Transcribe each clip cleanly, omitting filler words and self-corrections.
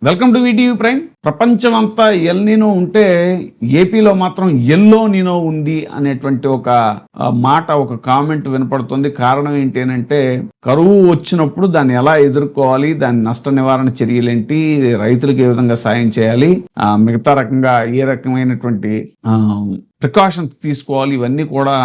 Welcome to VTV prime. ప్రపంచమంతా El Niño ఉంటే ఏపీలో మాత్రం ఎల్లో నినో ఉంది అనేటువంటి ఒక మాట, ఒక కామెంట్ వినపడుతుంది. కారణం ఏంటి అంటే, కరువు వచ్చినప్పుడు దాన్ని ఎలా ఎదుర్కోవాలి, దాని నష్ట నివారణ చర్యలేంటి, రైతులకు ఏ విధంగా సాయం చేయాలి, మిగతా రకంగా ఏ రకమైనటువంటి ప్రికాషన్స్ తీసుకోవాలి, ఇవన్నీ కూడా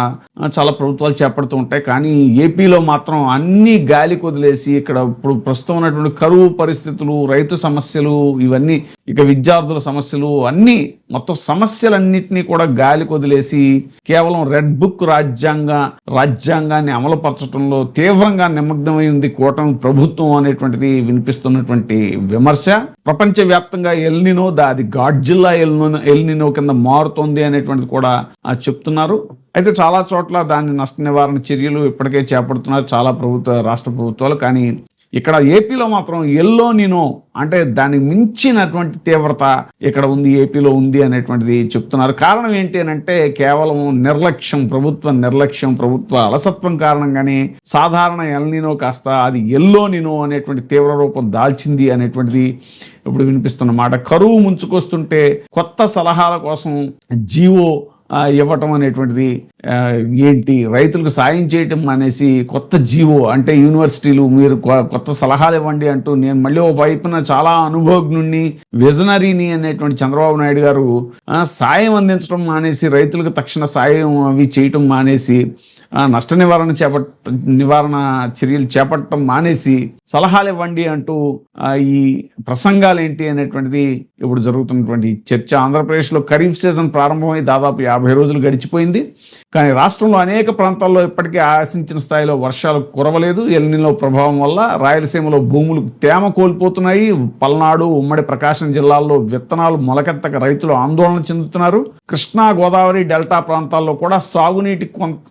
చాలా ప్రభుత్వాలు చేపడుతూ ఉంటాయి. కానీ ఏపీలో మాత్రం అన్ని గాలి కొదిలేసి ఇక్కడ ఇప్పుడు ప్రస్తుతం ఉన్నటువంటి కరువు పరిస్థితులు, రైతు సమస్యలు, ఇవన్నీ ఇక విద్యార్థుల సమస్యలు, అన్ని మొత్తం సమస్యలన్నింటినీ కూడా గాలి కొదిలేసి కేవలం రెడ్ బుక్ రాజ్యాంగాన్ని అమలుపరచడంలో తీవ్రంగా నిమగ్నమై ఉంది కూటమి ప్రభుత్వం అనేటువంటిది వినిపిస్తున్నటువంటి విమర్శ. ప్రపంచవ్యాప్తంగా ఎల్నినో అది గాడ్జిల్లా ఎల్నినో కింద మారుతోంది అనేటువంటిది కూడా చెప్తున్నారు. అయితే చాలా చోట్ల దాని నష్ట నివారణ చర్యలు ఇప్పటికే చేపడుతున్నారు చాలా రాష్ట్ర ప్రభుత్వాలు. కానీ ఇక్కడ ఏపీలో మాత్రం ఎల్లో నినో అంటే దానికి మించినటువంటి తీవ్రత ఇక్కడ ఉంది, ఏపీలో ఉంది అనేటువంటిది చెప్తున్నారు. కారణం ఏంటి అని అంటే, కేవలం ప్రభుత్వ నిర్లక్ష్యం, ప్రభుత్వ అలసత్వం కారణంగానే సాధారణ ఎల్నినో కాస్త అది ఎల్లో నినో అనేటువంటి తీవ్ర రూపం దాల్చింది అనేటువంటిది ఇప్పుడు వినిపిస్తున్నమాట. కరువు ముంచుకొస్తుంటే కొత్త సలహాల కోసం జీవో ఇవ్వటం అనేటువంటిది ఏంటి, రైతులకు సాయం చేయటం అనేసి కొత్త జీవో అంటే యూనివర్సిటీలు మీరు కొత్త సలహాలు ఇవ్వండి అంటూ, నేను మళ్ళీ ఓ వైపున చాలా అనుభవజ్ఞుణ్ణి, విజనరీని అనేటువంటి చంద్రబాబు నాయుడు గారు సాయం అందించడం మానేసి, రైతులకు తక్షణ సాయం అవి చేయటం మానేసి, నష్ట నివారణ చర్యలు చేపట్టడం మానేసి సలహాలు ఇవ్వండి అంటూ ఈ ప్రసంగాలు ఏంటి అనేటువంటిది ఇప్పుడు జరుగుతున్నటువంటి చర్చ. ఆంధ్రప్రదేశ్లో ఖరీఫ్ సీజన్ ప్రారంభమై దాదాపు 50 రోజులు గడిచిపోయింది. కానీ రాష్ట్రంలో అనేక ప్రాంతాల్లో ఇప్పటికీ ఆశించిన స్థాయిలో వర్షాలు కురవలేదు. ఎల్నినో ప్రభావం వల్ల రాయలసీమలో భూములు తేమ కోల్పోతున్నాయి. పల్నాడు, ఉమ్మడి ప్రకాశం జిల్లాల్లో విత్తనాలు మొలకెత్తక రైతులు ఆందోళన చెందుతున్నారు. కృష్ణా, గోదావరి డెల్టా ప్రాంతాల్లో కూడా సాగునీటి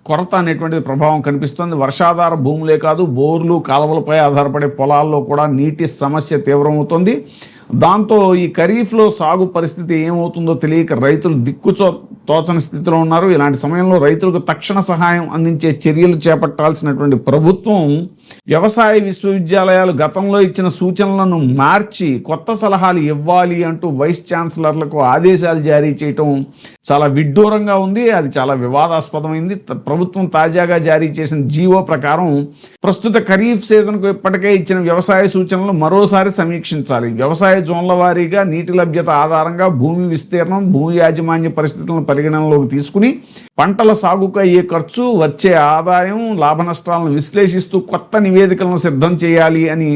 కొరత అనేటువంటిది ప్రభావం కనిపిస్తుంది. వర్షాధార భూములే కాదు, బోర్లు, కాలువలపై ఆధారపడే పొలాల్లో కూడా నీటి సమస్య తీవ్రమవుతుంది. దాంతో ఈ ఖరీఫ్లో సాగు పరిస్థితి ఏమవుతుందో తెలియక రైతులు తోచని స్థితిలో ఉన్నారు. ఇలాంటి సమయంలో రైతులకు తక్షణ సహాయం అందించే చర్యలు చేపట్టాల్సినటువంటి ప్రభుత్వం వ్యవసాయ విశ్వవిద్యాలయాలు గతంలో ఇచ్చిన సూచనలను మార్చి కొత్త సలహాలు ఇవ్వాలి అంటూ వైస్ ఛాన్సలర్లకు ఆదేశాలు జారీ చేయటం చాలా విడ్డూరంగా ఉంది. అది చాలా వివాదాస్పదమైంది. ప్రభుత్వం తాజాగా జారీ చేసిన జీవో ప్రకారం ప్రస్తుత ఖరీఫ్ సీజన్కు ఇప్పటికే ఇచ్చిన వ్యవసాయ సూచనలు మరోసారి సమీక్షించాలి. వ్యవసాయ జోన్ల వారీగా నీటి లభ్యత ఆధారంగా భూమి విస్తీర్ణం, భూ యాజమాన్య పరిస్థితులను పరిగణనలోకి తీసుకుని పంటల సాగుకు అయ్యే ఖర్చు, వచ్చే ఆదాయం, లాభ నష్టాలను విశ్లేషిస్తూ కొత్త నివేదికలను సిద్ధం చేయాలి అని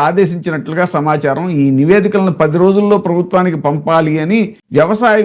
ఆదేశించినట్లుగా సమాచారం. ఈ నివేదికలను 10 రోజుల్లో ప్రభుత్వానికి పంపాలి అని వ్యవసాయ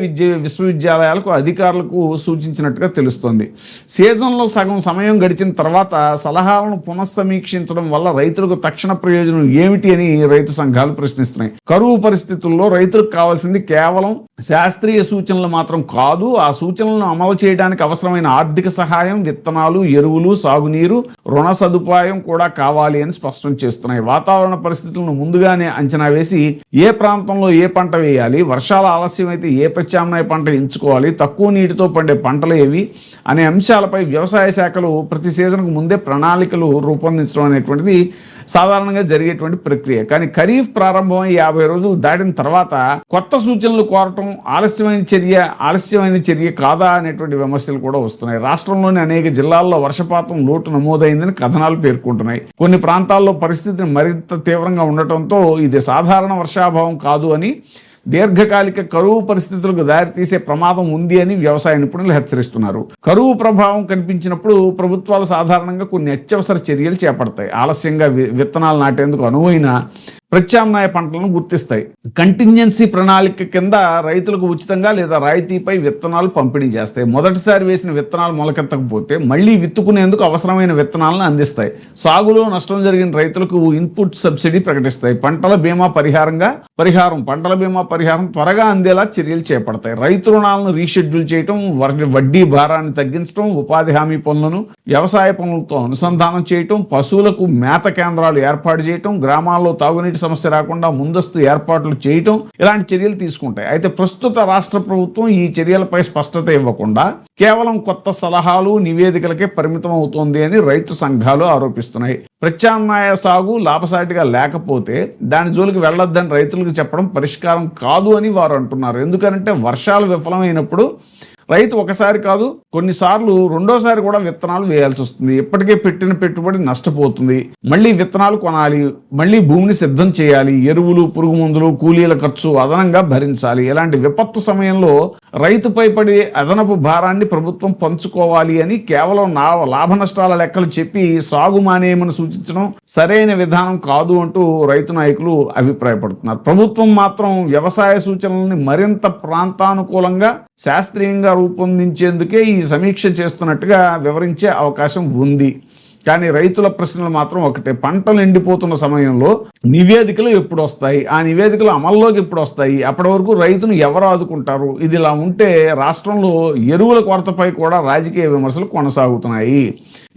విశ్వవిద్యాలయాలకు అధికారులకు సూచించినట్టుగా తెలుస్తోంది. సీజన్లో సగం సమయం గడిచిన తర్వాత సలహాలను పునఃసమీక్షించడం వల్ల రైతులకు తక్షణ ప్రయోజనం ఏమిటి అని రైతు సంఘాలు ప్రశ్నిస్తున్నాయి. కరువు పరిస్థితుల్లో రైతులకు కావాల్సింది కేవలం శాస్త్రీయ సూచనలు మాత్రం కాదు, ఆ సూచనలను అమలు చేయడానికి అవసరమైన ఆర్థిక సహాయం, విత్తనాలు, ఎరువులు, సాగునీరు, రుణ సదుపాయం కూడా కావాలి అని స్పష్టం చేస్తున్నాయి. వాతావరణ పరిస్థితులను ముందుగానే అంచనా వేసి ఏ ప్రాంతంలో ఏ పంట వేయాలి, వర్షాల ఆలస్యం అయితే ఏ ప్రత్యామ్నాయ పంట ఎంచుకోవాలి, తక్కువ నీటితో పండే పంటలు ఏవి అనే అంశాలపై వ్యవసాయ శాఖలు ప్రతి సీజన్కు ముందే ప్రణాళికలు రూపొందించడం అనేటువంటిది సాధారణంగా జరిగేటువంటి ప్రక్రియ. కానీ ఖరీఫ్ ప్రారంభమై 50 రోజులు దాటిన తర్వాత కొత్త సూచనలు కోరటం ఆలస్యమైన చర్య కాదా అనేటువంటి విమర్శలు కూడా వస్తున్నాయి. రాష్ట్రంలోని అనేక జిల్లాల్లో వర్షపాతం లోటు నమోదైందని కథనాలు పేర్కొంటున్నాయి. కొన్ని ప్రాంతాల్లో పరిస్థితిని మరింత తీవ్రంగా ఉండటంతో ఇది సాధారణ వర్షాభావం కాదు అని, దీర్ఘకాలిక కరువు పరిస్థితులకు దారితీసే ప్రమాదం ఉంది అని వ్యవసాయ నిపుణులు హెచ్చరిస్తున్నారు. కరువు ప్రభావం కనిపించినప్పుడు ప్రభుత్వాలు సాధారణంగా కొన్ని అత్యవసర చర్యలు చేపడతాయి. ఆలస్యంగా విత్తనాలు నాటేందుకు అనువైన ప్రత్యామ్నాయ పంటలను గుర్తిస్తాయి. కంటింజెన్సీ ప్రణాళిక కింద రైతులకు ఉచితంగా లేదా రాయితీపై విత్తనాలు పంపిణీ చేస్తాయి. మొదటిసారి వేసిన విత్తనాలు మొలకెత్తకపోతే మళ్లీ విత్తుకునేందుకు అవసరమైన విత్తనాలను అందిస్తాయి. సాగులో నష్టం జరిగిన రైతులకు ఇన్పుట్ సబ్సిడీ ప్రకటిస్తాయి. పంటల బీమా పరిహారం త్వరగా అందేలా చర్యలు చేపడతాయి. రైతు రుణాలను రీషెడ్యూల్ చేయటం, వడ్డీ భారాన్ని తగ్గించడం, ఉపాధి హామీ పనులను వ్యవసాయ పనులతో అనుసంధానం చేయటం, పశువులకు మేత కేంద్రాలు ఏర్పాటు చేయటం, గ్రామాల్లో తాగునీటి సమస్య రాకుండా ముందస్తు ఏర్పాట్లు చేయటం ఇలాంటి చర్యలు తీసుకుంటాయి. అయితే ప్రస్తుత రాష్ట్ర ప్రభుత్వం ఈ చర్యలపై స్పష్టత ఇవ్వకుండా కేవలం కొత్త సలహాలు నివేదికలకే పరిమితం అవుతోంది అని రైతు సంఘాలు ఆరోపిస్తున్నాయి. ప్రత్యామ్నాయ సాగు లాభసాటిగా లేకపోతే దాని జోలికి వెళ్లొద్దని రైతులకు చెప్పడం పరిష్కారం కాదు అని వారు అంటున్నారు. ఎందుకంటే వర్షాలు విఫలమైనప్పుడు రైతు ఒకసారి కాదు కొన్నిసార్లు రెండోసారి కూడా విత్తనాలు వేయాల్సి వస్తుంది. ఇప్పటికే పెట్టిన పెట్టుబడి నష్టపోతుంది. మళ్ళీ విత్తనాలు కొనాలి, మళ్ళీ భూమిని సిద్ధం చేయాలి, ఎరువులు, పురుగు మందులు, కూలీల ఖర్చు అదనంగా భరించాలి. ఇలాంటి విపత్తు సమయంలో రైతుపై పడే అదనపు భారాన్ని ప్రభుత్వం పంచుకోవాలి అని కేవలం లాభ నష్టాల లెక్కలు చెప్పి సాగు మానేయమని సూచించడం సరైన విధానం కాదు అంటూ రైతు నాయకులు అభిప్రాయపడుతున్నారు. ప్రభుత్వం మాత్రం వ్యవసాయ సూచనల్ని మరింత ప్రాంతానుకూలంగా శాస్త్రీయంగా రూపొందించేందుకే ఈ సమీక్ష చేస్తున్నట్టుగా వివరించే అవకాశం ఉంది. కానీ రైతుల ప్రశ్నలు మాత్రం ఒకటే, పంటలు ఎండిపోతున్న సమయంలో నివేదికలు ఎప్పుడు వస్తాయి, ఆ నివేదికలు అమల్లోకి ఎప్పుడు వస్తాయి, అప్పటి వరకు రైతును ఎవరు ఆదుకుంటారు? ఇది ఇలా ఉంటే రాష్ట్రంలో ఎరువుల కొరతపై కూడా రాజకీయ విమర్శలు కొనసాగుతున్నాయి.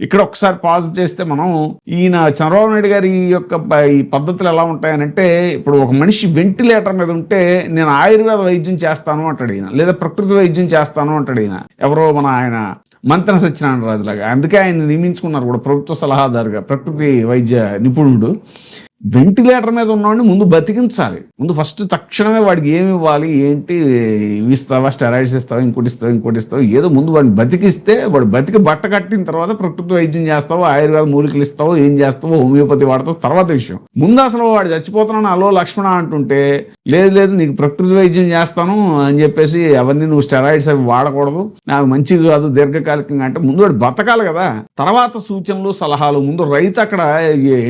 ఇక్కడ ఒకసారి పాజ్ చేస్తే మనం ఈయన చంద్రబాబు నాయుడు గారి ఈ పద్ధతులు ఎలా ఉంటాయనంటే, ఇప్పుడు ఒక మనిషి వెంటిలేటర్ మీద ఉంటే నేను ఆయుర్వేద వైద్యం చేస్తాను అంటాడు ఈయన, లేదా ప్రకృతి వైద్యం చేస్తాను అంటాడు ఈయన. ఎవరో మన ఆయన మంత్రి సత్యనారాయణ రాజులాగా. అందుకే ఆయన నియమించుకున్నారు కూడా ప్రభుత్వ సలహాదారుగా, ప్రకృతి వైద్య నిపుణుడు. వెంటిలేటర్ మీద ఉన్నవాడిని ముందు బతికించాలి. ముందు ఫస్ట్ తక్షణమే వాడికి ఏమి ఇవ్వాలి, ఏంటి ఇస్తావా, స్టెరాయిడ్స్ ఇస్తావా, ఇంకోటి ఇస్తావు, ఏదో ముందు వాడిని బతికిస్తే వాడు బతికి బట్ట కట్టిన తర్వాత ప్రకృతి వైద్యం చేస్తావో, ఆయుర్వేద మూలికలు ఇస్తావో, ఏం చేస్తావో, హోమియోపతి వాడతావు తర్వాత విషయం. ముందు అసలు వాడు చచ్చిపోతున్నాను అలో లక్ష్మణ అంటుంటే లేదు నీకు ప్రకృతి వైద్యం చేస్తాను అని చెప్పేసి అవన్నీ నువ్వు స్టెరాయిడ్స్ అవి వాడకూడదు, నాకు మంచిది కాదు దీర్ఘకాలికంగా అంటే ముందు వాడు బతకాలి కదా. తర్వాత సూచనలు సలహాలు. ముందు రైతు అక్కడ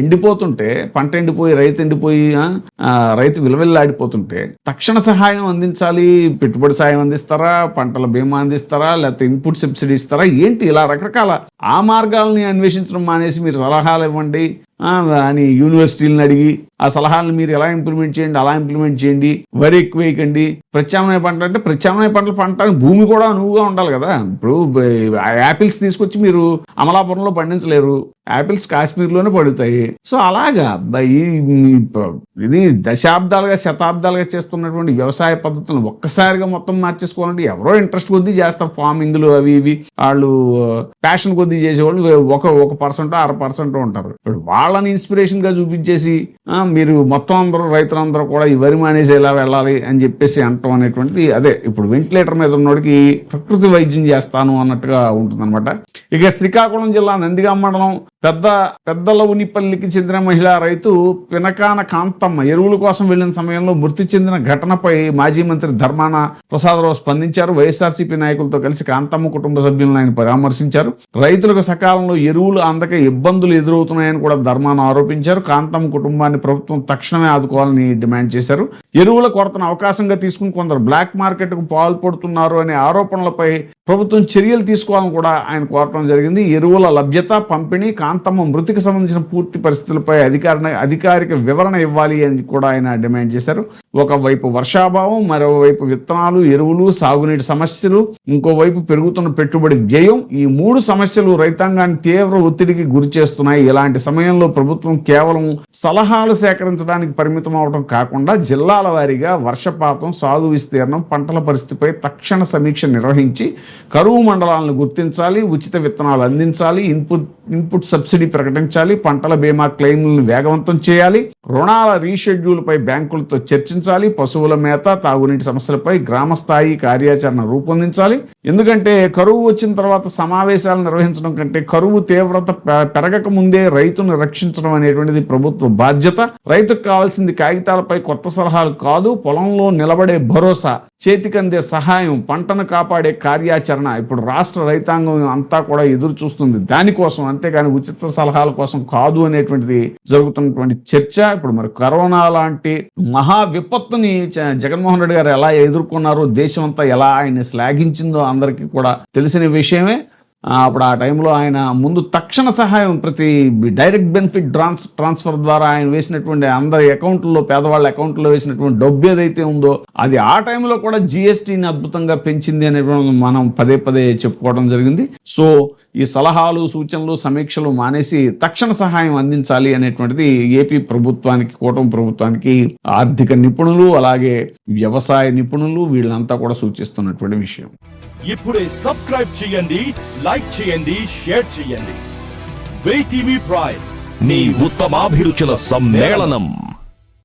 ఎండిపోతుంటే, పంట ఎండిపోయి రైతు ఎండిపోయి రైతు విలవిల్లాడిపోతుంటే తక్షణ సహాయం అందించాలి. పెట్టుబడి సాయం అందిస్తారా, పంటల బీమా అందిస్తారా, లేకపోతే ఇన్పుట్ సబ్సిడీ ఇస్తారా, ఏంటి ఇలా రకరకాల ఆ మార్గాలని అన్వేషించడం మానేసి మీరు సలహాలు ఇవ్వండి అని యూనివర్సిటీలను అడిగి ఆ సలహాలను మీరు ఎలా ఇంప్లిమెంట్ చేయండి, అలా ఇంప్లిమెంట్ చేయండి, వరి ఎక్కువ వేయకండి. ప్రత్యామ్నాయ పంట అంటే ప్రత్యామ్నాయ పంటలు పంటడానికి భూమి కూడా అనువుగా ఉండాలి కదా. ఇప్పుడు యాపిల్స్ తీసుకొచ్చి మీరు అమలాపురంలో పండించలేరు, యాపిల్స్ కాశ్మీర్లోనే పడుతాయి. సో అలాగా ఇది దశాబ్దాలుగా శతాబ్దాలుగా చేస్తున్నటువంటి వ్యవసాయ పద్ధతులను ఒక్కసారిగా మొత్తం మార్చేసుకోవాలంటే ఎవరో ఇంట్రెస్ట్ కొద్దీ చేస్తారు. ఫార్మింగ్లు అవి ఇవి వాళ్ళు ప్యాషన్ కొద్దీ చేసేవాళ్ళు ఒక 1% 6% ఉంటారు. ఇప్పుడు వాళ్ళని ఇన్స్పిరేషన్ గా చూపించేసి మీరు మొత్తం అందరూ రైతులందరూ కూడా ఈ వరి మానేసి ఎలా వెళ్ళాలి అని చెప్పేసి అంటాం అనేటువంటిది అదే. ఇప్పుడు వెంటిలేటర్ మీద ఉన్నోడికి ప్రకృతి వైద్యం చేస్తాను అన్నట్టుగా ఉంటుందన్నమాట. ఇక శ్రీకాకుళం జిల్లా నందిగామ మండలం పెద్దలవునిపల్లికి చెందిన మహిళా రైతు పినకాన కాంతమ్మ ఎరువుల కోసం వెళ్లిన సమయంలో మృతి చెందిన ఘటనపై మాజీ మంత్రి ధర్మాన ప్రసాదరావు స్పందించారు. వైఎస్ఆర్సీపీ నాయకులతో కలిసి కాంతమ్మ కుటుంబ సభ్యులను ఆయన పరామర్శించారు. రైతులకు సకాలంలో ఎరువులు అందక ఇబ్బందులు ఎదురవుతున్నాయని కూడా ధర్మాన ఆరోపించారు. కాంతమ్మ కుటుంబాన్ని ప్రభుత్వం తక్షణమే ఆదుకోవాలని డిమాండ్ చేశారు. ఎరువుల కొరతను అవకాశంగా తీసుకుని కొందరు బ్లాక్ మార్కెట్ కు పాల్పడుతున్నారు అనే ఆరోపణలపై ప్రభుత్వం చర్యలు తీసుకోవాలని కూడా ఆయన కోరటం జరిగింది. ఎరువుల లభ్యత, పంపిణీ, కాంతమ్మ మృతికి సంబంధించిన పూర్తి పరిస్థితులపై అధికారిక వివరణ ఇవ్వాలి అని కూడా ఆయన డిమాండ్ చేశారు. ఒకవైపు వర్షాభావం, మరోవైపు విత్తనాలు, ఎరువులు, సాగునీటి సమస్యలు, ఇంకోవైపు పెరుగుతున్న పెట్టుబడి వ్యయం, ఈ 3 సమస్యలు రైతాంగాన్ని తీవ్ర ఒత్తిడికి గురి చేస్తున్నాయి. ఇలాంటి సమయంలో ప్రభుత్వం కేవలం సలహాలు సేకరించడానికి పరిమితం అవడం కాకుండా జిల్లాల వారీగా వర్షపాతం, సాగు విస్తీర్ణం, పంటల పరిస్థితిపై తక్షణ సమీక్ష నిర్వహించి కరువు మండలాలను గుర్తించాలి, ఉచిత విత్తనాలు అందించాలి, ఇన్పుట్ సబ్సిడీ ప్రకటించాలి, పంటల బీమా క్లెయిమ్లను వేగవంతం చేయాలి, రుణాల రీషెడ్యూల్ పై బ్యాంకులతో చర్చించాలి, పశువుల మేత, తాగునీటి సమస్యలపై గ్రామ స్థాయి కార్యాచరణ రూపొందించాలి. ఎందుకంటే కరువు వచ్చిన తర్వాత సమావేశాలు నిర్వహించడం కంటే కరువు తీవ్రత పెరగక ముందే రైతును రక్షించడం అనేటువంటిది ప్రభుత్వ బాధ్యత. రైతుకు కావాల్సింది కాగితాలపై కొత్త సలహాలు కాదు, పొలంలో నిలబడే భరోసా, చేతికందే సహాయం, పంటను కాపాడే కార్యాచరణ. ఇప్పుడు రాష్ట్ర రైతాంగం అంతా కూడా ఎదురు చూస్తుంది దానికోసం, అంతేగాని ఉచిత సలహాల కోసం కాదు అనేటువంటిది జరుగుతున్నటువంటి చర్చ. ఇప్పుడు మరి కరోనా లాంటి మహా విపత్తుని జగన్మోహన్ రెడ్డి గారు ఎలా ఎదుర్కొన్నారో, దేశం అంతా ఎలా ఆయన శ్లాఘించిందో అందరికీ కూడా తెలిసిన విషయమే. అప్పుడు ఆ టైంలో ఆయన ముందు తక్షణ సహాయం ప్రతి డైరెక్ట్ బెనిఫిట్ ట్రాన్స్ఫర్ ద్వారా ఆయన వేసినటువంటి అందరి అకౌంట్లో, పేదవాళ్ళ అకౌంట్లో వేసినటువంటి డబ్బు ఏదైతే ఉందో అది ఆ టైంలో కూడా జిఎస్టీని అద్భుతంగా పెంచింది అనేటువంటి మనం పదే పదే చెప్పుకోవడం జరిగింది. సో ఈ సలహాలు, సూచనలు, సమీక్షలు మానేసి తక్షణ సహాయం అందించాలి అనేటువంటిది ఏపీ ప్రభుత్వానికి, కూటమి ప్రభుత్వానికి ఆర్థిక నిపుణులు, అలాగే వ్యవసాయ నిపుణులు వీళ్ళంతా కూడా సూచిస్తున్నటువంటి విషయం. ఇప్పుడే సబ్స్క్రైబ్ చేయండి, లైక్ చేయండి, షేర్ చేయండి. వే టీవీ ప్రైమ్, నీ ఉత్తమాభిరుచుల సమ్మేళనం.